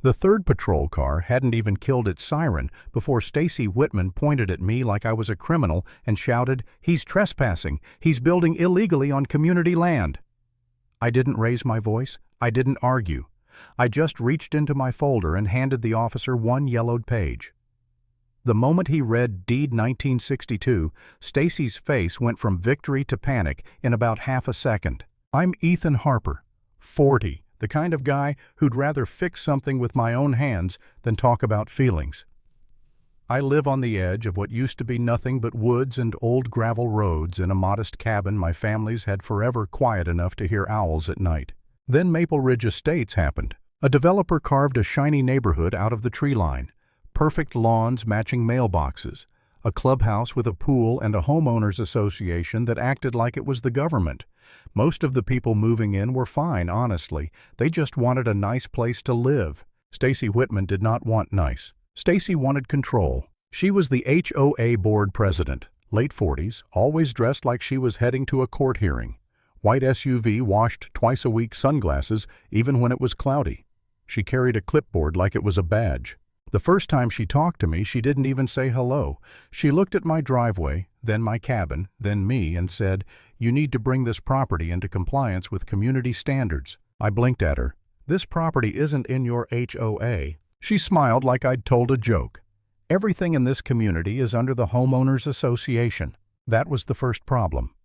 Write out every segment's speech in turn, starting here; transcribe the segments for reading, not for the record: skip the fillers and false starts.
The third patrol car hadn't even killed its siren before Stacy Whitman pointed at me like I was a criminal and shouted, "He's trespassing! He's building illegally on community land!" I didn't raise my voice. I didn't argue. I just reached into my folder and handed the officer one yellowed page. The moment he read Deed 1962, Stacy's face went from victory to panic in about half a second. I'm Ethan Harper, 40, the kind of guy who'd rather fix something with my own hands than talk about feelings. I live on the edge of what used to be nothing but woods and old gravel roads in a modest cabin my family's had forever quiet enough to hear owls at night. Then Maple Ridge Estates happened. A developer carved a shiny neighborhood out of the tree line. Perfect lawns matching mailboxes, a clubhouse with a pool and a homeowners association that acted like it was the government. Most of the people moving in were fine, honestly. They just wanted a nice place to live. Stacy Whitman did not want nice. Stacy wanted control. She was the HOA board president, late 40s, always dressed like she was heading to a court hearing. White SUV, washed twice a week, sunglasses, even when it was cloudy. She carried a clipboard like it was a badge. The first time she talked to me, she didn't even say hello. She looked at my driveway, then my cabin, then me, and said, "You need to bring this property into compliance with community standards." I blinked at her. "This property isn't in your HOA." She smiled like I'd told a joke. "Everything in this community is under the homeowners association." That was the first problem.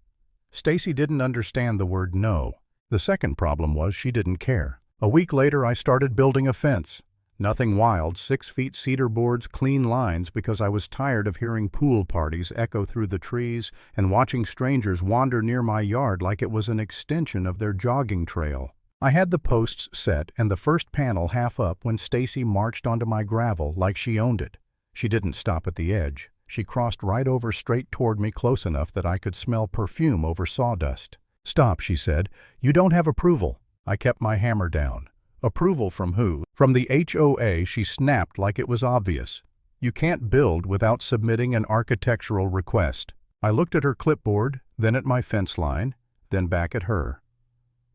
Stacy didn't understand the word no. The second problem was she didn't care. A week later, I started building a fence. Nothing wild, 6 feet cedar boards, clean lines, because I was tired of hearing pool parties echo through the trees and watching strangers wander near my yard like it was an extension of their jogging trail. I had the posts set and the first panel half up when Stacy marched onto my gravel like she owned it. She didn't stop at the edge. She crossed right over straight toward me, close enough that I could smell perfume over sawdust. "Stop," she said. "You don't have approval." I kept my hammer down. "Approval from who?" "From the HOA," she snapped like it was obvious. "You can't build without submitting an architectural request." I looked at her clipboard, then at my fence line, then back at her.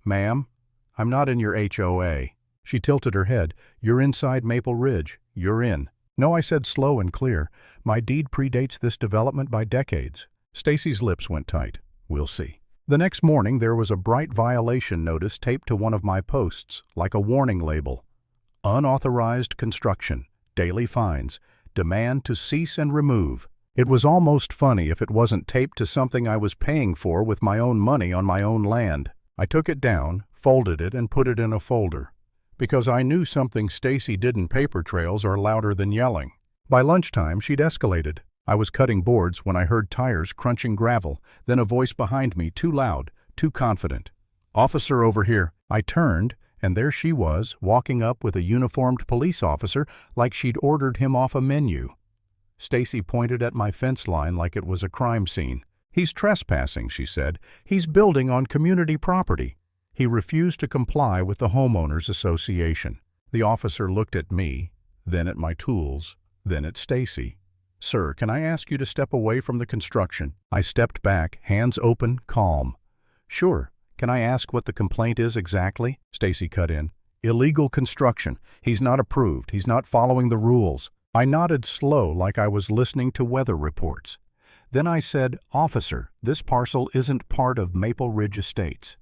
"Ma'am, I'm not in your HOA." She tilted her head. "You're inside Maple Ridge. You're in." "No," I said, slow and clear. "My deed predates this development by decades." Stacy's lips went tight. "We'll see." The next morning, there was a bright violation notice taped to one of my posts, like a warning label. "Unauthorized construction. Daily fines. Demand to cease and remove." It was almost funny if it wasn't taped to something I was paying for with my own money on my own land. I took it down, folded it, and put it in a folder. Because I knew something Stacy did in paper trails are louder than yelling. By lunchtime, she'd escalated. I was cutting boards when I heard tires crunching gravel, then a voice behind me, too loud, too confident. "Officer over here." I turned, and there she was, walking up with a uniformed police officer like she'd ordered him off a menu. Stacy pointed at my fence line like it was a crime scene. "He's trespassing," she said. "He's building on community property." He refused to comply with the homeowners association. The officer looked at me, then at my tools, then at Stacy. "Sir, can I ask you to step away from the construction?" I stepped back, hands open, calm. "Sure. Can I ask what the complaint is exactly?" Stacy cut in. "Illegal construction. He's not approved. He's not following the rules." I nodded slow like I was listening to weather reports. Then I said, "Officer, this parcel isn't part of Maple Ridge Estates.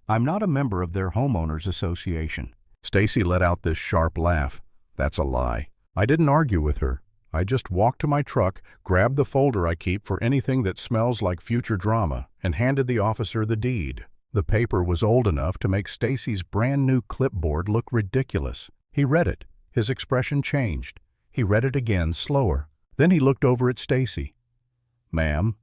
I'm not a member of their homeowners association." Stacy let out this sharp laugh. "That's a lie." I didn't argue with her. I just walked to my truck, grabbed the folder I keep for anything that smells like future drama, and handed the officer the deed. The paper was old enough to make Stacy's brand new clipboard look ridiculous. He read it. His expression changed. He read it again, slower. Then he looked over at Stacy. "Ma'am,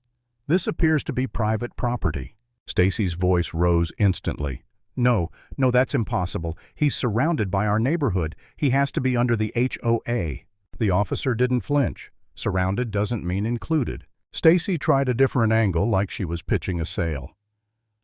this appears to be private property." Stacy's voice rose instantly. No, that's impossible. He's surrounded by our neighborhood. He has to be under the HOA." The officer didn't flinch. Surrounded doesn't mean included. Stacy tried a different angle like she was pitching a sale.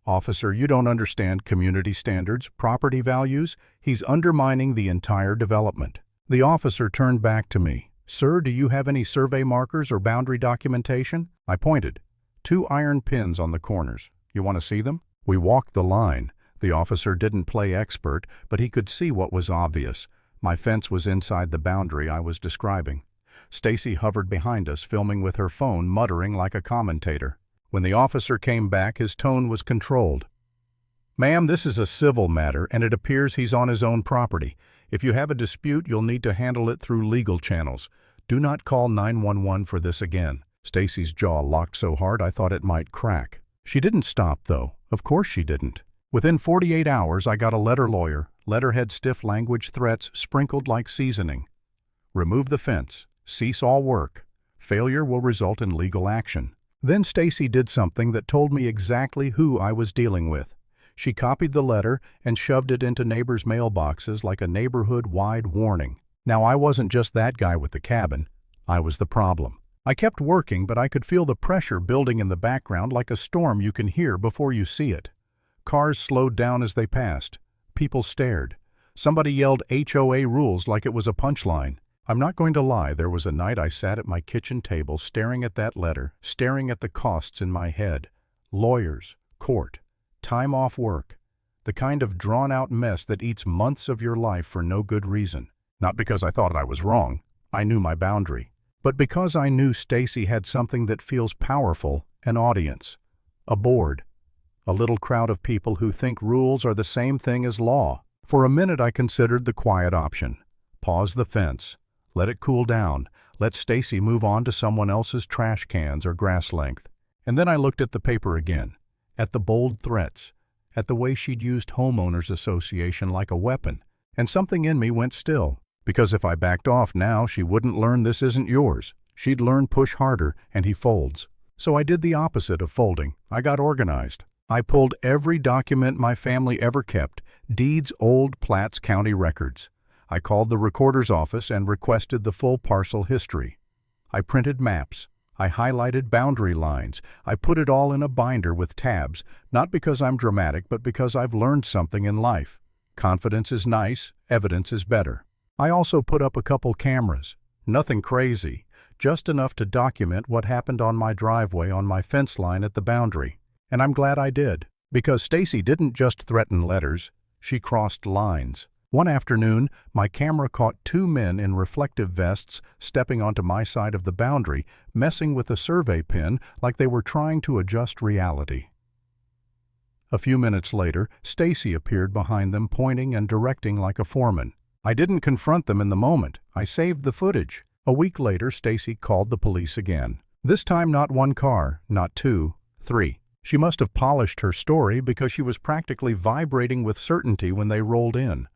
"Officer, you don't understand community standards, property values. He's undermining the entire development." The officer turned back to me. "Sir, do you have any survey markers or boundary documentation?" I pointed. 2 iron pins on the corners. "You want to see them?" We walked the line. The officer didn't play expert, but he could see what was obvious. My fence was inside the boundary I was describing. Stacy hovered behind us, filming with her phone, muttering like a commentator. When the officer came back, his tone was controlled. "Ma'am, this is a civil matter, and it appears he's on his own property. If you have a dispute, you'll need to handle it through legal channels. Do not call 911 for this again." Stacy's jaw locked so hard I thought it might crack. She didn't stop, though. Of course she didn't. Within 48 hours, I got a lawyer, letterhead stiff language threats sprinkled like seasoning. Remove the fence. Cease all work. Failure will result in legal action. Then Stacy did something that told me exactly who I was dealing with. She copied the letter and shoved it into neighbors' mailboxes like a neighborhood-wide warning. Now, I wasn't just that guy with the cabin. I was the problem. I kept working, but I could feel the pressure building in the background like a storm you can hear before you see it. Cars slowed down as they passed. People stared. Somebody yelled HOA rules like it was a punchline. I'm not going to lie, there was a night I sat at my kitchen table staring at that letter, staring at the costs in my head. Lawyers, court, time off work. The kind of drawn-out mess that eats months of your life for no good reason. Not because I thought I was wrong. I knew my boundary. But because I knew Stacy had something that feels powerful, an audience. A board. A little crowd of people who think rules are the same thing as law. For a minute I considered the quiet option. Pause the fence. Let it cool down. Let Stacy move on to someone else's trash cans or grass length. And then I looked at the paper again. At the bold threats. At the way she'd used homeowners association like a weapon. And something in me went still. Because if I backed off now, she wouldn't learn this isn't yours. She'd learn push harder, and he folds. So I did the opposite of folding. I got organized. I pulled every document my family ever kept, deeds, old Platts County records. I called the recorder's office and requested the full parcel history. I printed maps. I highlighted boundary lines. I put it all in a binder with tabs, not because I'm dramatic, but because I've learned something in life. Confidence is nice, evidence is better. I also put up a couple cameras. Nothing crazy, just enough to document what happened on my driveway on my fence line at the boundary. And I'm glad I did, because Stacy didn't just threaten letters, she crossed lines. One afternoon, my camera caught two men in reflective vests stepping onto my side of the boundary, messing with a survey pin like they were trying to adjust reality. A few minutes later, Stacy appeared behind them, pointing and directing like a foreman. I didn't confront them in the moment. I saved the footage. A week later, Stacy called the police again. This time not one car, not two, three. She must have polished her story because she was practically vibrating with certainty when they rolled in.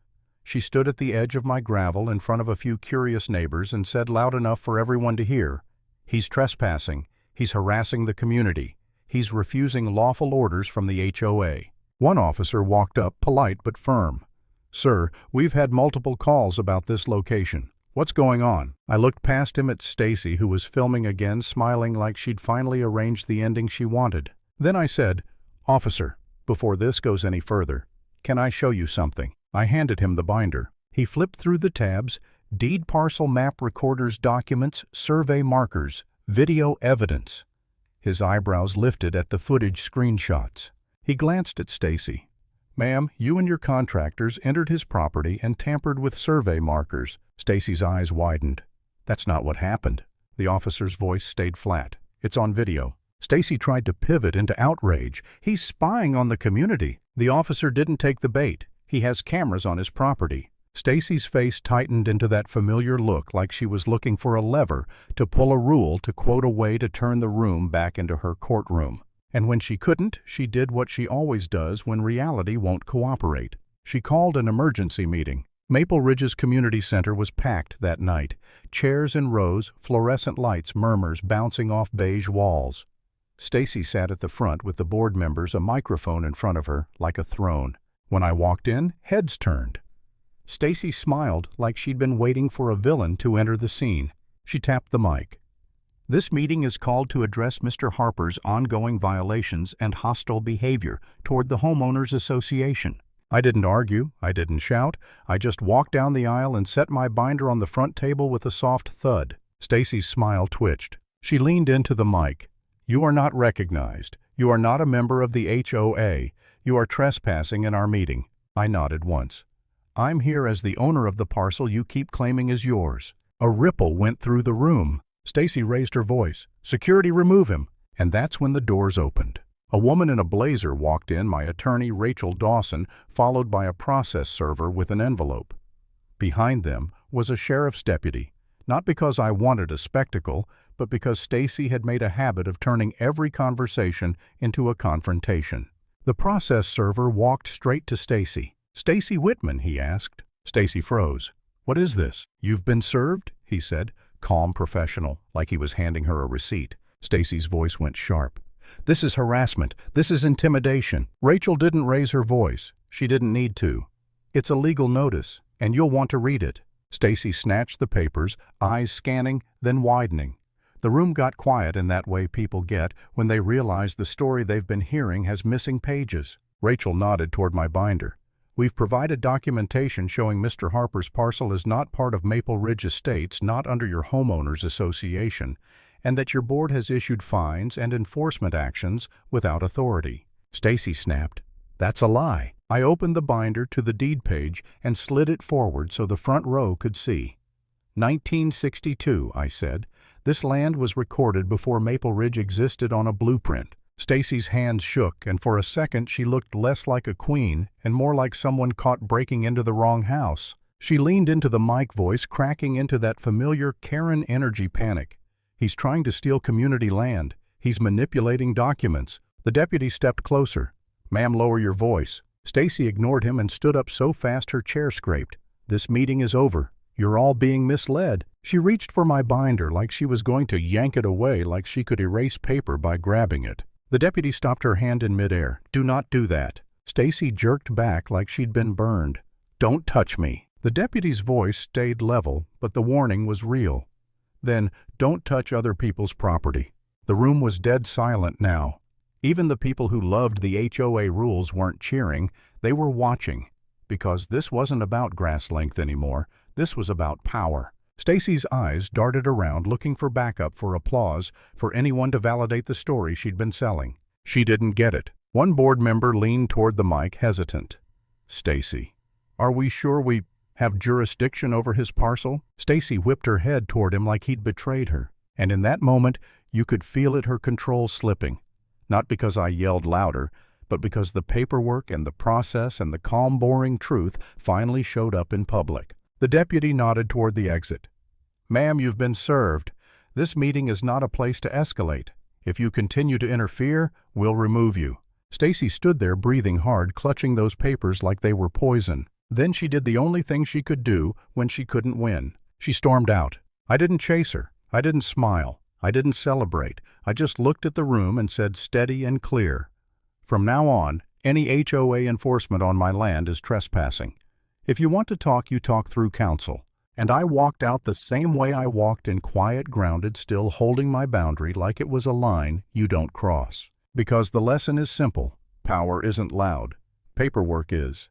She stood at the edge of my gravel in front of a few curious neighbors and said loud enough for everyone to hear, "He's trespassing. He's harassing the community. He's refusing lawful orders from the HOA." One officer walked up, polite but firm. "Sir, we've had multiple calls about this location. What's going on?" I looked past him at Stacy, who was filming again, smiling like she'd finally arranged the ending she wanted. Then I said, "Officer, before this goes any further, can I show you something?" I handed him the binder. He flipped through the tabs: deed parcel map recorders documents, survey markers, video evidence. His eyebrows lifted at the footage screenshots. He glanced at Stacy. "Ma'am, you and your contractors entered his property and tampered with survey markers." Stacy's eyes widened. "That's not what happened." The officer's voice stayed flat. "It's on video." Stacy tried to pivot into outrage. "He's spying on the community." The officer didn't take the bait. "He has cameras on his property." Stacy's face tightened into that familiar look, like she was looking for a lever to pull a rule to quote a way to turn the room back into her courtroom. And when she couldn't, she did what she always does when reality won't cooperate. She called an emergency meeting. Maple Ridge's community center was packed that night. Chairs in rows, fluorescent lights, murmurs bouncing off beige walls. Stacy sat at the front with the board members, a microphone in front of her, like a throne. When I walked in, heads turned. Stacy smiled like she'd been waiting for a villain to enter the scene. She tapped the mic. "This meeting is called to address Mr. Harper's ongoing violations and hostile behavior toward the homeowners association." I didn't argue. I didn't shout. I just walked down the aisle and set my binder on the front table with a soft thud. Stacy's smile twitched. She leaned into the mic. "You are not recognized. You are not a member of the HOA. You are trespassing in our meeting." I nodded once. I'm here as the owner of the parcel you keep claiming is yours." A ripple went through the room. Stacy raised her voice. "Security, remove him." And that's when the doors opened. A woman in a blazer walked in, my attorney Rachel Dawson, followed by a process server with an envelope. Behind them was a sheriff's deputy, not because I wanted a spectacle, but because Stacy had made a habit of turning every conversation into a confrontation. The process server walked straight to Stacy. "Stacy Whitman," he asked. Stacy froze. "What is this?" "You've been served," he said, calm, professional, like he was handing her a receipt. Stacy's voice went sharp. "This is harassment. This is intimidation." Rachel didn't raise her voice. She didn't need to. "It's a legal notice, and you'll want to read it." Stacy snatched the papers, eyes scanning, then widening. The room got quiet in that way people get when they realize the story they've been hearing has missing pages. Rachel nodded toward my binder. "We've provided documentation showing Mr. Harper's parcel is not part of Maple Ridge Estates, not under your homeowners association, and that your board has issued fines and enforcement actions without authority." Stacy snapped. "That's a lie." I opened the binder to the deed page and slid it forward so the front row could see. 1962, I said. This land was recorded before Maple Ridge existed on a blueprint. Stacy's hands shook, and for a second she looked less like a queen and more like someone caught breaking into the wrong house. She leaned into the mic, voice cracking into that familiar Karen energy panic. "He's trying to steal community land. He's manipulating documents." The deputy stepped closer. "Ma'am, lower your voice." Stacy ignored him and stood up so fast her chair scraped. "This meeting is over. You're all being misled." She reached for my binder like she was going to yank it away, like she could erase paper by grabbing it. The deputy stopped her hand in midair. "Do not do that." Stacy jerked back like she'd been burned. "Don't touch me." The deputy's voice stayed level, but the warning was real. Then, "Don't touch other people's property." The room was dead silent now. Even the people who loved the HOA rules weren't cheering, they were watching. Because this wasn't about grass length anymore, this was about power. Stacy's eyes darted around looking for backup, for applause, for anyone to validate the story she'd been selling. She didn't get it. One board member leaned toward the mic, hesitant. "Stacy, are we sure we have jurisdiction over his parcel?" Stacy whipped her head toward him like he'd betrayed her. And in that moment, you could feel it, her control slipping. Not because I yelled louder, but because the paperwork and the process and the calm, boring truth finally showed up in public. The deputy nodded toward the exit. "Ma'am, you've been served. This meeting is not a place to escalate. If you continue to interfere, we'll remove you." Stacy stood there breathing hard, clutching those papers like they were poison. Then she did the only thing she could do when she couldn't win. She stormed out. I didn't chase her. I didn't smile. I didn't celebrate. I just looked at the room and said steady and clear, "From now on, any HOA enforcement on my land is trespassing. If you want to talk, you talk through counsel." And I walked out the same way I walked in, quiet, grounded, still holding my boundary like it was a line you don't cross. Because the lesson is simple. Power isn't loud. Paperwork is.